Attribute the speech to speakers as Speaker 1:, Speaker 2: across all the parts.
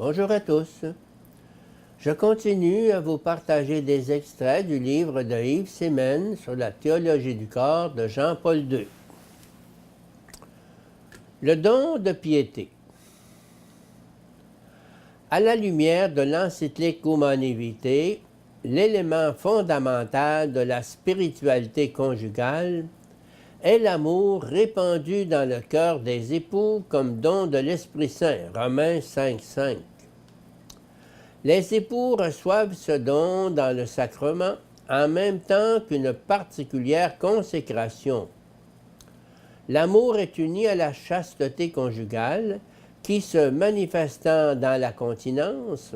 Speaker 1: Bonjour à tous. Je continue à vous partager des extraits du livre de Yves Semen sur la théologie du corps de Jean-Paul II. Le don de piété. À la lumière de l'encyclique Humanae Vitae, l'élément fondamental de la spiritualité conjugale est l'amour répandu dans le cœur des époux comme don de l'Esprit Saint, Romains 5,5. Les époux reçoivent ce don dans le sacrement en même temps qu'une particulière consécration. L'amour est uni à la chasteté conjugale qui, se manifestant dans la continence,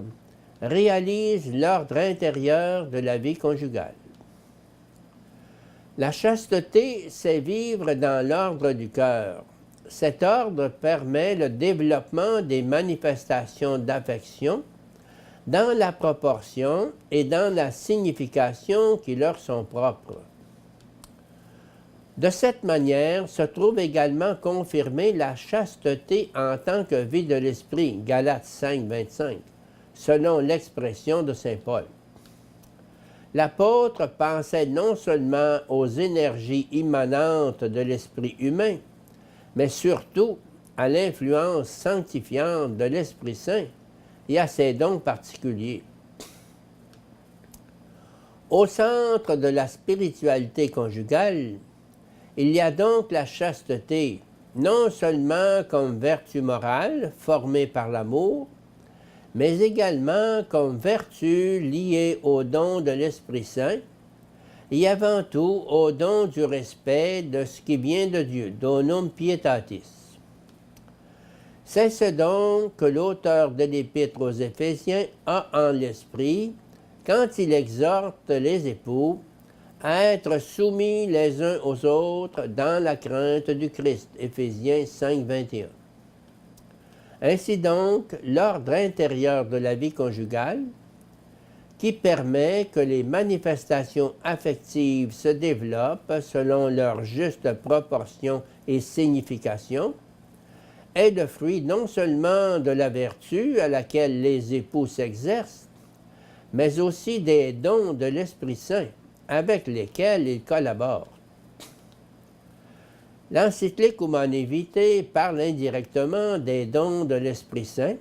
Speaker 1: réalise l'ordre intérieur de la vie conjugale. La chasteté, c'est vivre dans l'ordre du cœur. Cet ordre permet le développement des manifestations d'affection dans la proportion et dans la signification qui leur sont propres. De cette manière se trouve également confirmée la chasteté en tant que vie de l'esprit, Galates 5, 25, selon l'expression de saint Paul. L'apôtre pensait non seulement aux énergies immanentes de l'esprit humain, mais surtout à l'influence sanctifiante de l'Esprit Saint et à ses dons particuliers. Au centre de la spiritualité conjugale, il y a donc la chasteté, non seulement comme vertu morale formée par l'amour, mais également comme vertu liée au don de l'Esprit Saint et avant tout au don du respect de ce qui vient de Dieu, donum pietatis. C'est ce don que l'auteur de l'Épître aux Éphésiens a en l'esprit quand il exhorte les époux à être soumis les uns aux autres dans la crainte du Christ, Éphésiens 5, 21. Ainsi donc, l'ordre intérieur de la vie conjugale, qui permet que les manifestations affectives se développent selon leur juste proportion et signification, est le fruit non seulement de la vertu à laquelle les époux s'exercent, mais aussi des dons de l'Esprit Saint avec lesquels ils collaborent. L'encyclique Humanae Vitae parle indirectement des dons de l'Esprit Saint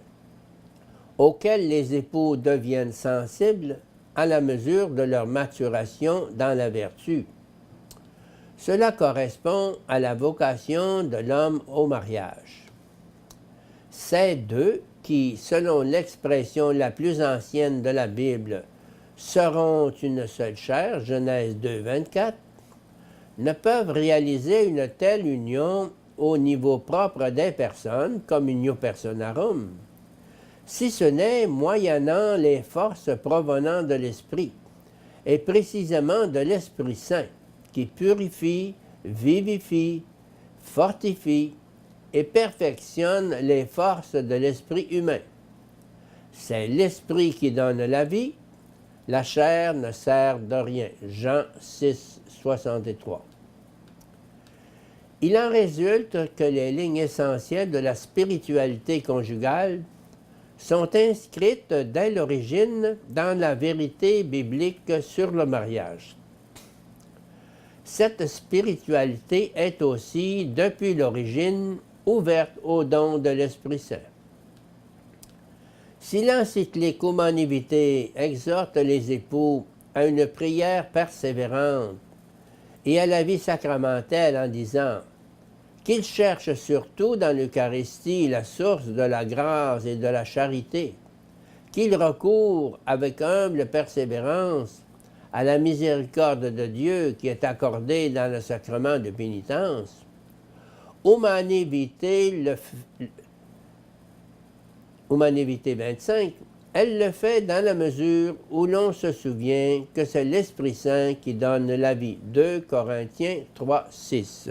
Speaker 1: auxquels les époux deviennent sensibles à la mesure de leur maturation dans la vertu. Cela correspond à la vocation de l'homme au mariage. Ces deux qui, selon l'expression la plus ancienne de la Bible, seront une seule chair, Genèse 2, 24, ne peuvent réaliser une telle union au niveau propre des personnes, communio personarum, si ce n'est moyennant les forces provenant de l'Esprit, et précisément de l'Esprit Saint, qui purifie, vivifie, fortifie et perfectionne les forces de l'esprit humain. C'est l'Esprit qui donne la vie, la chair ne sert de rien. Jean 6, 63. Il en résulte que les lignes essentielles de la spiritualité conjugale sont inscrites dès l'origine dans la vérité biblique sur le mariage. Cette spiritualité est aussi, depuis l'origine, ouverte au don de l'Esprit Saint. Si l'encyclique Humanae Vitae exhorte les époux à une prière persévérante et à la vie sacramentelle en disant qu'ils cherchent surtout dans l'Eucharistie la source de la grâce et de la charité, qu'ils recourent avec humble persévérance à la miséricorde de Dieu qui est accordée dans le sacrement de pénitence, Humanae Vitae, Humanae Vitae 25, elle le fait dans la mesure où l'on se souvient que c'est l'Esprit Saint qui donne la vie. 2 Corinthiens 3, 6.